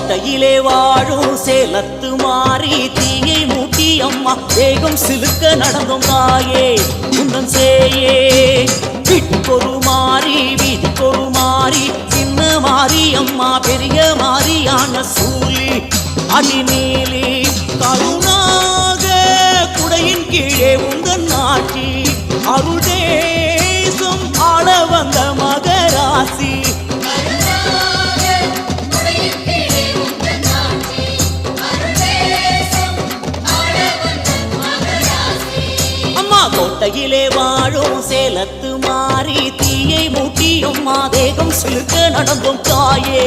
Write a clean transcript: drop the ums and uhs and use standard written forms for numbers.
கோட்டையிலே வாழும் சேலத்து மாறி தீயை மூட்டி அம்மா வேகம் சிலுக்க நடந்தோம் தாயே குந்தன் சேயே வீட்டுக்கொரு மாறி வீதிக்கொரு மாறி சின்ன மாறி அம்மா பெரிய மாறியான சூலி அடிநீலி கருணாக குடையின் கீழே உந்தன் ஆட்சி அருள் தேசம் ஆள வந்த மகராசி கோட்டையிலே வாழும் சேலத்து மாறி தீயை மூட்டியும் மாதேகம் சிலுக்க நடந்தோம் தாயே